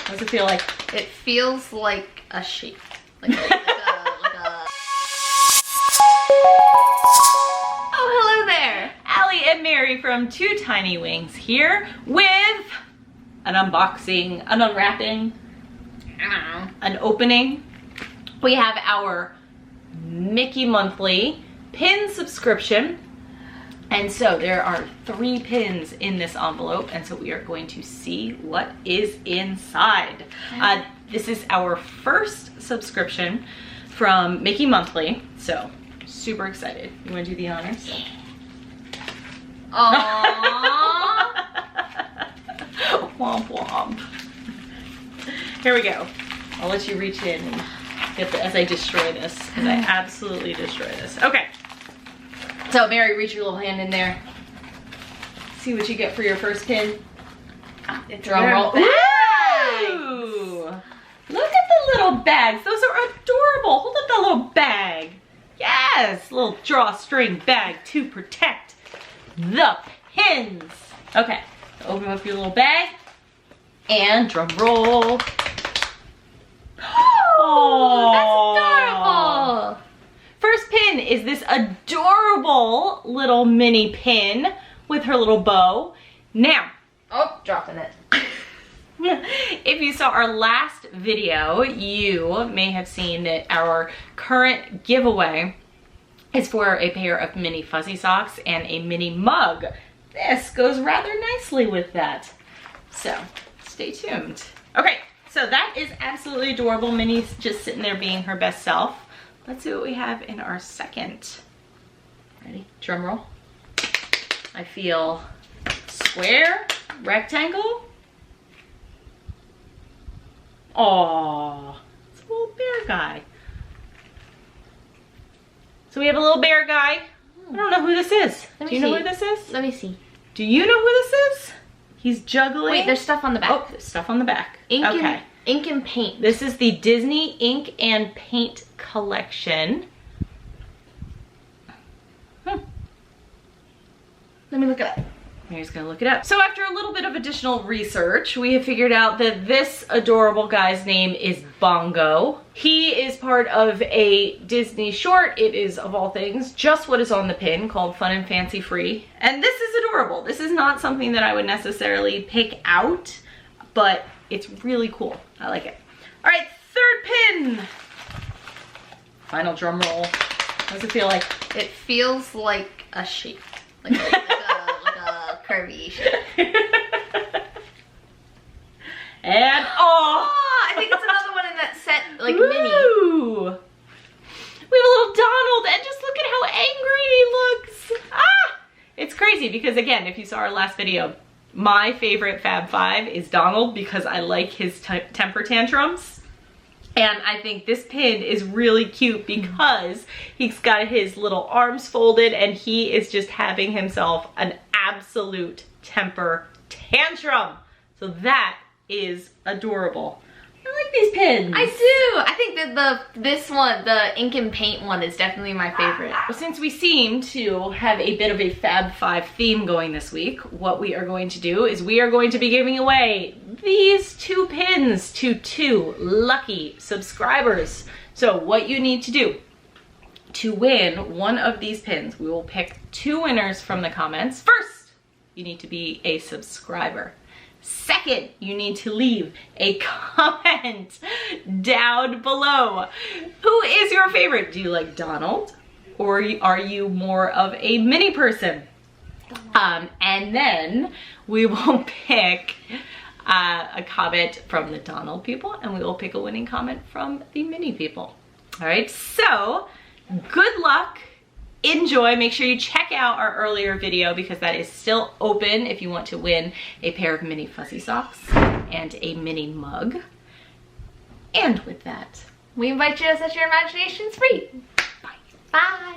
What's it feel like? It feels like a sheep. Like a... Oh, hello there. Allie and Mary from Two Tiny Wings here with an unboxing, an unwrapping, an opening. We have our Mickey Monthly pin subscription. And so there are 3 pins in this envelope, and so we are going to see what is inside. This is our first subscription from Mickey Monthly, so super excited. You want to do the honors? Aww. Womp womp. Here we go. I'll let you reach in and get the, as I destroy this, because I absolutely destroy this. Okay. So Mary, reach your little hand in there. See what you get for your first pin. Drum roll. Ooh! Look at the little bags. Those are adorable. Hold up that little bag. Yes, little drawstring bag to protect the pins. Okay, open up your little bag and drum roll. Oh, that's adorable. First pin is this adorable little mini pin with her little bow. Now, oh, dropping it. if you saw our last video, you may have seen that our current giveaway is for a pair of mini fuzzy socks and a mini mug. This goes rather nicely with that. So, stay tuned. Okay, so that is absolutely adorable. Minnie's just sitting there being her best self. Let's see what we have in our second. Ready? Drum roll. I feel square, rectangle. Aww, it's a little bear guy. So we have a little bear guy. I don't know who this is. Do you know who this is? Let me see. Do you know who this is? He's juggling. Wait, there's stuff on the back. Oh, there's stuff on the back. Ink okay. Ink and paint. This is the Disney Ink and Paint collection. Let me look it up. Mary's gonna look it up. So after a little bit of additional research, we have figured out that this adorable guy's name is Bongo. He is part of a Disney short. It is, of all things, just what is on the pin, called Fun and Fancy Free. And this is adorable. This is not something that I would necessarily pick out, but it's really cool. I like it. All right, third pin. Final drum roll. What does it feel like? It feels like a sheep. Like a curvy shape. And oh, I think it's another one in that set, like Woo! mini. We have a little Donald, and just look at how angry he looks. Ah! It's crazy because, again, if you saw our last video, my favorite Fab Five is Donald because I like his temper tantrums. And I think this pin is really cute because he's got his little arms folded and he is just having himself an absolute temper tantrum. So that is adorable. I like these pins. I do. I think that this one, the ink and paint one, is definitely my favorite. Well, since we seem to have a bit of a Fab Five theme going this week, what we are going to do is we are going to be giving away these 2 pins to 2 lucky subscribers. So what you need to do to win one of these pins, we will pick 2 winners from the comments. First, you need to be a subscriber. Second, you need to leave a comment down below. Who is your favorite? Do you like Donald? Or are you more of a Minnie person? And then we will pick a comment from the Donald people, and we will pick a winning comment from the Minnie people. All right, so good luck. Enjoy. Make sure you check out our earlier video because that is still open if you want to win a pair of mini fuzzy socks and a mini mug. And with that, We invite you to set your imaginations free. bye. Bye.